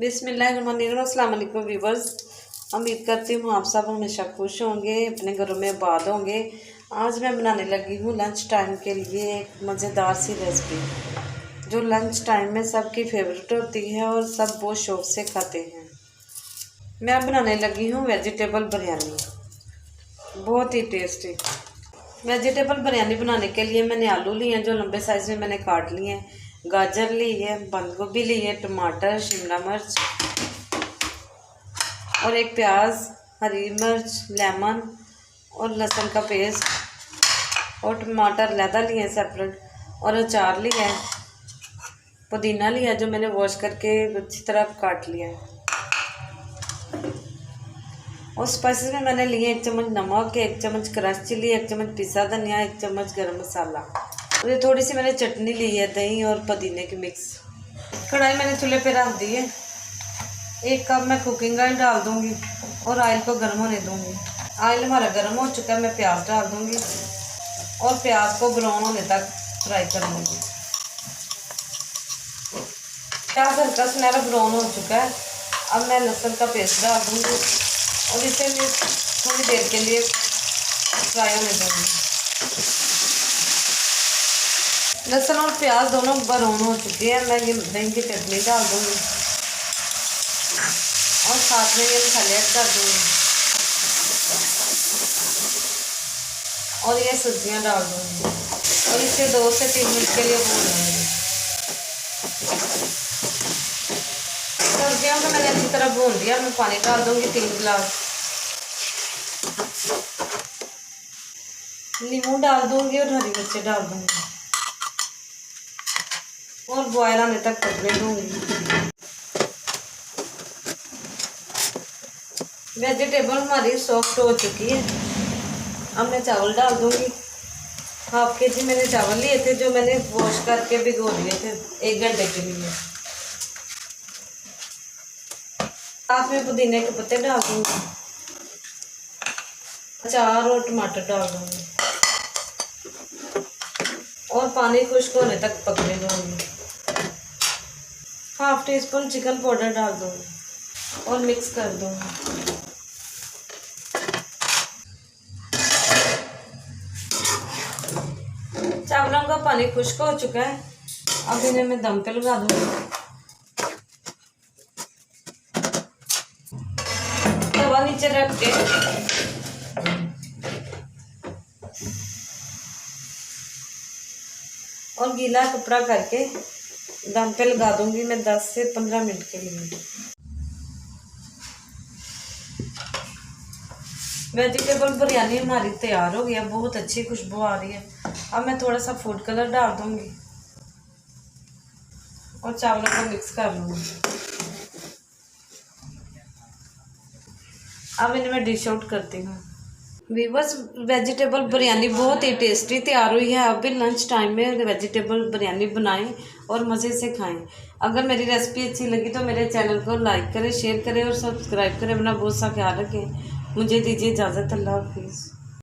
बिस्मिल्लाहिर्रहमानिर्रहीम। अस्सलाम वालेकुम व्यूवर्स, उम्मीद करती हूँ आप सब हमेशा खुश होंगे, अपने घरों में आबाद होंगे। आज मैं बनाने लगी हूँ लंच टाइम के लिए एक मज़ेदार सी रेसिपी जो लंच टाइम में सबकी फेवरेट होती है और सब बहुत शौक़ से खाते हैं। मैं बनाने लगी हूँ वेजिटेबल बिरयानी, बहुत ही टेस्टी। वेजिटेबल बिरयानी बनाने के लिए मैंने आलू लिए हैं जो लंबे साइज़ में मैंने काट लिए हैं, गाजर ली है, बंद गोभी ली है, टमाटर, शिमला मिर्च और एक प्याज, हरी मिर्च, लेमन और लहसुन का पेस्ट और टमाटर लहदा लिए हैं सेपरेट, और अचार लिया है, पुदीना लिया जो मैंने वॉश करके अच्छी तरह काट लिया है। और स्पाइसेस में मैंने लिए 1 चम्मच नमक, 1 चम्मच क्रश चिली, 1 चम्मच पिसा धनिया, 1 चम्मच गरम मसाला और ये थोड़ी सी मैंने चटनी ली है, दही और पुदीने की मिक्स। कढ़ाई मैंने चूल्हे पे रख दी है। 1 कप मैं कुकिंग ऑयल डाल दूँगी और ऑयल को गर्म होने दूँगी। ऑयल हमारा गर्म हो चुका है, मैं प्याज डाल दूँगी और प्याज को ब्राउन होने तक फ्राई कर लूँगी। प्याज हल्का सुनहरा ब्राउन हो चुका है। अब मैं लहसुन का पेस्ट डाल दूँगी और इसे मैं थोड़ी देर के लिए फ्राई होने दूँगी। लहसुन और प्याज दोनों ब्राउन हो चुके हैं। मैं ये दही की चटनी डाल दूँगी और साथ में ये मसाले ऐड कर दूँगी और ये सब्जियां डाल दूँगी और इसे 2 से 3 मिनट के लिए भून लूँगी। सब्जियों को मैंने अच्छी तरह भून दिया। मैं पानी डाल दूँगी 3 गिलास, नींबू डाल दूँगी और हरी मिर्ची डाल दूँगी और बॉयल आने तक पकने दूँगी। वेजिटेबल हमारी सॉफ्ट हो चुकी है। अब मैं चावल डाल दूँगी। 1/2 kg मैंने चावल लिए थे जो मैंने वॉश करके भिगो दिए थे 1 घंटे के लिए। साथ में पुदीने के पत्ते डाल दूँगी, अचार और टमाटर डाल दूँगी और पानी खुश्क होने तक पकने दूँगी। 1/2 टीस्पून चिकन पाउडर डाल दूँगी और मिक्स कर दूँगी। चावलों का पानी खुश्क हो चुका है। अब इन्हें मैं दम पे लगा दूँगी। तवा नीचे रख के और गीला कपड़ा करके दम पे लगा दूंगी मैं 10 से 15 मिनट के लिए। वेजिटेबल बिरयानी हमारी तैयार हो गया, बहुत अच्छी खुशबू आ रही है। अब मैं थोड़ा सा फूड कलर डाल दूंगी और चावलों को मिक्स कर लूँगी। अब इन्हें मैं डिश आउट करती हूँ। व्यूअर्स, वेजिटेबल बिरयानी बहुत ही टेस्टी तैयार हुई है। आप भी लंच टाइम में वेजिटेबल बिरयानी बनाएं और मज़े से खाएं। अगर मेरी रेसिपी अच्छी लगी तो मेरे चैनल को लाइक करें, शेयर करें और सब्सक्राइब करें। अपना बहुत सा ख्याल रखें। मुझे दीजिए इजाज़त। अल्लाह हाफिज़।